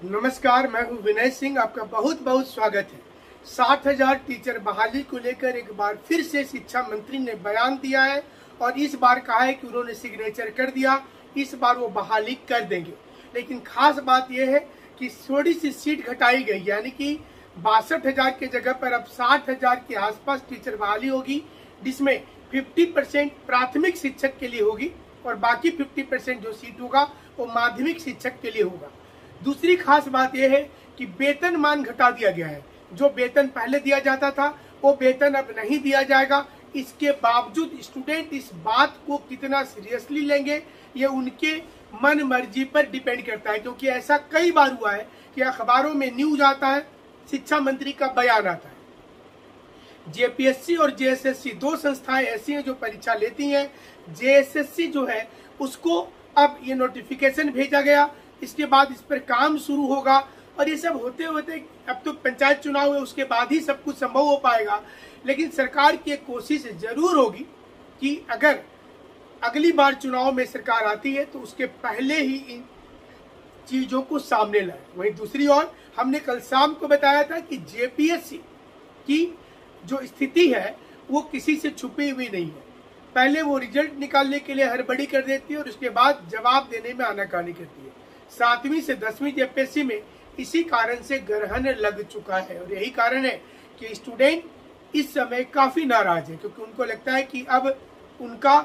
नमस्कार, मैं हूं विनय सिंह। आपका बहुत बहुत स्वागत है। 60,000 टीचर बहाली को लेकर एक बार फिर से शिक्षा मंत्री ने बयान दिया है और इस बार कहा है कि उन्होंने सिग्नेचर कर दिया, इस बार वो बहाली कर देंगे। लेकिन खास बात यह है कि थोड़ी सी सीट घटाई गई, यानी कि 62,000 के जगह पर अब 60,000 के आसपास टीचर बहाली होगी, जिसमें 50% प्राथमिक शिक्षक के लिए होगी और बाकी 50% जो सीट होगा वो माध्यमिक शिक्षक के लिए होगा। दूसरी खास बात यह है कि वेतनमान घटा दिया गया है। जो वेतन पहले दिया जाता था वो वेतन अब नहीं दिया जाएगा। इसके बावजूद स्टूडेंट इस बात को कितना सीरियसली लेंगे ये उनके मन मर्जी पर डिपेंड करता है, क्योंकि ऐसा कई बार हुआ है कि अखबारों में न्यूज आता है, शिक्षा मंत्री का बयान आता है। जेपीएससी और जेएसएससी दो संस्थाएं ऐसी हैं जो परीक्षा लेती हैं। जेएसएससी जो है उसको अब ये नोटिफिकेशन भेजा गया, इसके बाद इस पर काम शुरू होगा और ये सब होते होते अब तो पंचायत चुनाव है, उसके बाद ही सब कुछ संभव हो पाएगा। लेकिन सरकार की एक कोशिश जरूर होगी कि अगर अगली बार चुनाव में सरकार आती है तो उसके पहले ही इन चीजों को सामने लाए। वहीं दूसरी ओर हमने कल शाम को बताया था कि जेपीएससी की जो स्थिति है वो किसी से छुपी हुई नहीं है। पहले वो रिजल्ट निकालने के लिए हड़बड़ी कर देती है और उसके बाद जवाब देने में आनाकानी करती है। 7वीं से 10वीं जेपीएससी में इसी कारण से ग्रहण लग चुका है और यही कारण है कि स्टूडेंट इस समय काफी नाराज है, क्योंकि उनको लगता है कि अब उनका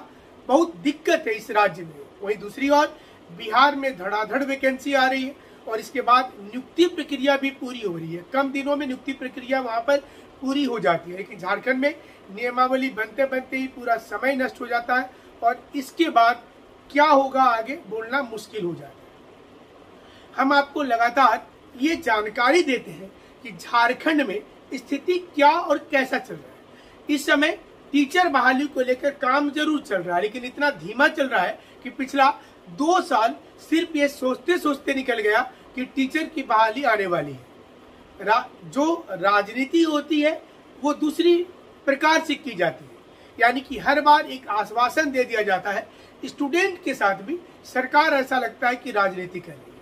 बहुत दिक्कत है इस राज्य में। वहीं दूसरी ओर बिहार में धड़ाधड़ वैकेंसी आ रही है और इसके बाद नियुक्ति प्रक्रिया भी पूरी हो रही है। कम दिनों में नियुक्ति प्रक्रिया वहां पर पूरी हो जाती है, लेकिन झारखंड में नियमावली बनते बनते ही पूरा समय नष्ट हो जाता है और इसके बाद क्या होगा आगे बोलना मुश्किल हो जाता है। हम आपको लगातार ये जानकारी देते हैं कि झारखंड में स्थिति क्या और कैसा चल रहा है। इस समय टीचर बहाली को लेकर काम जरूर चल रहा है, लेकिन इतना धीमा चल रहा है कि पिछला 2 साल सिर्फ ये सोचते सोचते निकल गया कि टीचर की बहाली आने वाली है। जो राजनीति होती है वो दूसरी प्रकार से की जाती है, यानी कि हर बार एक आश्वासन दे दिया जाता है। स्टूडेंट के साथ भी सरकार ऐसा लगता है कि राजनीति कर रही है।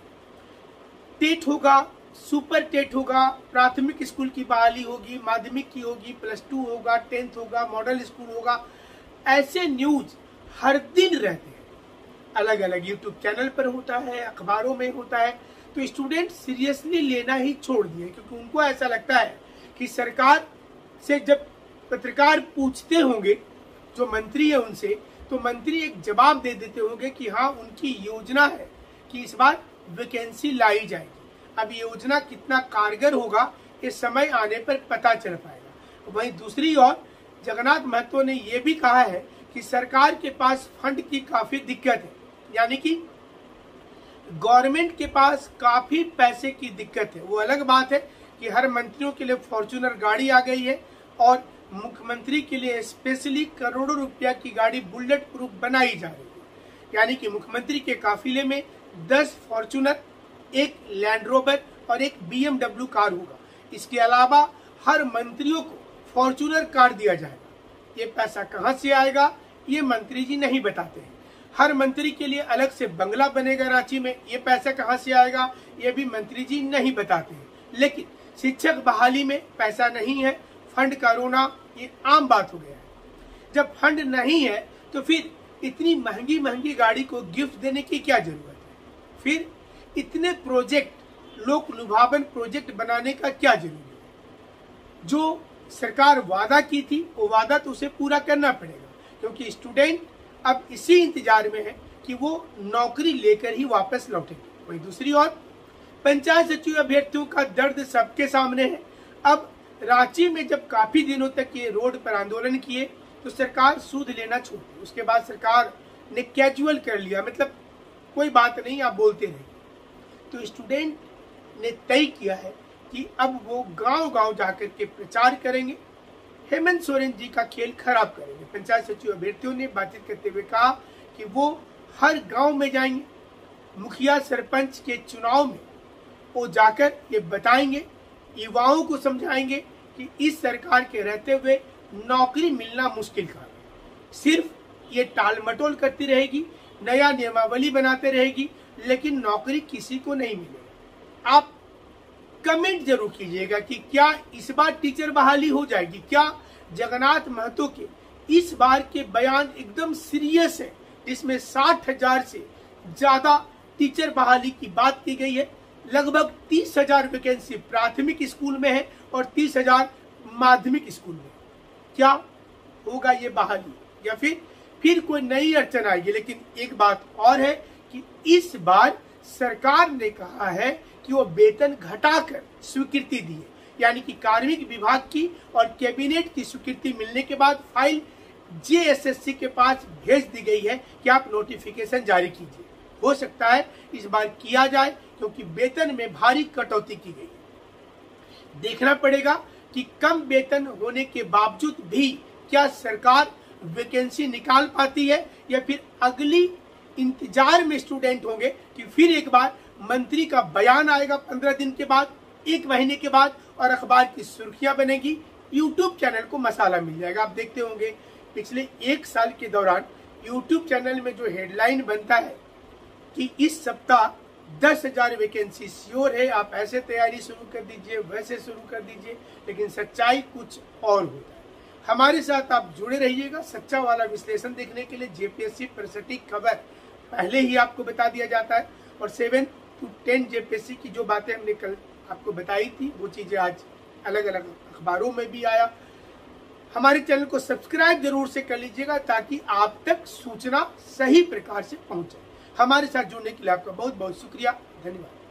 टेट होगा, सुपर टेट होगा, प्राथमिक स्कूल की बहाली होगी, माध्यमिक की होगी, +2 होगा, 10th होगा, मॉडल स्कूल होगा, ऐसे न्यूज हर दिन रहते हैं। अलग अलग यूट्यूब चैनल पर होता है, अखबारों में होता है। तो स्टूडेंट सीरियसली लेना ही छोड़ दिए, क्योंकि उनको ऐसा लगता है कि सरकार से जब पत्रकार पूछते होंगे जो मंत्री है उनसे, तो मंत्री एक जवाब दे देते होंगे कि हाँ उनकी योजना है कि इस बार वैकेंसी लाई जाएगी। अब योजना कितना कारगर होगा ये समय आने पर पता चल पाएगा। वहीं दूसरी ओर जगन्नाथ महतो ने यह भी कहा है कि सरकार के पास फंड की काफी दिक्कत है, यानी कि गवर्नमेंट के पास काफी पैसे की दिक्कत है। वो अलग बात है कि हर मंत्रियों के लिए फॉर्च्यूनर गाड़ी आ गई है और मुख्यमंत्री के लिए स्पेशली करोड़ों रुपया की गाड़ी बुलेट प्रूफ बनाई जा रही है, यानी कि मुख्यमंत्री के काफिले में 10 फॉर्च्यूनर, 1 लैंड रोवर और 1 BMW कार होगा। इसके अलावा हर मंत्रियों को फॉर्च्यूनर कार दिया जाएगा। ये पैसा कहां से आएगा ये मंत्री जी नहीं बताते हैं। हर मंत्री के लिए अलग से बंगला बनेगा रांची में, ये पैसा कहां से आएगा ये भी मंत्री जी नहीं बताते हैं। लेकिन शिक्षक बहाली में पैसा नहीं है, फंड का रोना ये आम बात हो गया है। जब फंड नहीं है तो फिर इतनी महंगी महंगी गाड़ी को गिफ्ट देने की क्या जरूरत है? फिर इतने प्रोजेक्ट, लोक लुभावन प्रोजेक्ट बनाने का क्या जरूरी है? जो सरकार वादा की थी वो वादा तो उसे पूरा करना पड़ेगा, क्योंकि स्टूडेंट अब इसी इंतजार में है कि वो नौकरी लेकर ही वापस लौटेंगे। वहीं दूसरी ओर पंचायत सचिव अभ्यर्थियों का दर्द सबके सामने है। अब रांची में जब काफी दिनों तक ये रोड पर आंदोलन किए तो सरकार सूद लेना छोड़ दी। उसके बाद सरकार ने कैजुअल कर लिया, मतलब कोई बात नहीं, आप बोलते रहिए। तो स्टूडेंट ने तय किया है कि अब वो गांव गांव जाकर के प्रचार करेंगे, हेमंत सोरेन जी का खेल खराब करेंगे। पंचायत सचिव अभ्यर्थियों ने बातचीत करते हुए कहा कि वो हर गांव में जाएंगे, मुखिया सरपंच के चुनाव में वो जाकर ये बताएंगे, युवाओं को समझाएंगे कि इस सरकार के रहते हुए नौकरी मिलना मुश्किल काम है। सिर्फ ये टाल मटोल करती रहेगी, नया नियमावली बनाते रहेगी, लेकिन नौकरी किसी को नहीं मिलेगा। आप कमेंट जरूर कीजिएगा कि क्या इस बार टीचर बहाली हो जाएगी। क्या जगन्नाथ महतो के इस बार के बयान एकदम सीरियस है, जिसमें 60,000 से ज्यादा टीचर बहाली की बात की गई है। लगभग 30,000 वैकेंसी प्राथमिक स्कूल में है और 30,000 माध्यमिक स्कूल में। क्या होगा ये बहाली या फिर कोई नई अड़चन आएगी। लेकिन एक बात और है कि इस बार सरकार ने कहा है कि वो वेतन घटाकर स्वीकृति दी है, यानी कि कार्मिक विभाग की और कैबिनेट की स्वीकृति मिलने के बाद फाइल JSSC के पास भेज दी गई है कि आप नोटिफिकेशन जारी कीजिए। हो सकता है इस बार किया जाए, क्योंकि वेतन में भारी कटौती की गई है। देखना पड़ेगा कि कम वेतन होने के बावजूद भी क्या सरकार वैकेंसी निकाल पाती है, या फिर अगली इंतजार में स्टूडेंट होंगे कि फिर एक बार मंत्री का बयान आएगा 15 दिन के बाद, 1 महीने के बाद, और अखबार की सुर्खियां बनेगी, यूट्यूब चैनल को मसाला मिल जाएगा। आप देखते होंगे पिछले 1 साल के दौरान यूट्यूब चैनल में जो हेडलाइन बनता है कि इस सप्ताह 10,000 वैकेंसी श्योर है, आप ऐसे तैयारी शुरू कर दीजिए, वैसे शुरू कर दीजिए, लेकिन सच्चाई कुछ और होता है। हमारे साथ आप जुड़े रहिएगा। सच्चा वाला विश्लेषण देखने के लिए JPSC पर सटीक खबर पहले ही आपको बता दिया जाता है, और 7 to 10 JPSC की जो बातें हमने कल आपको बताई थी वो चीजें आज अलग अलग अखबारों में भी आया। हमारे चैनल को सब्सक्राइब जरूर से कर लीजिएगा ताकि आप तक सूचना सही प्रकार से पहुंचे। हमारे साथ जुड़ने के लिए आपका बहुत बहुत शुक्रिया, धन्यवाद।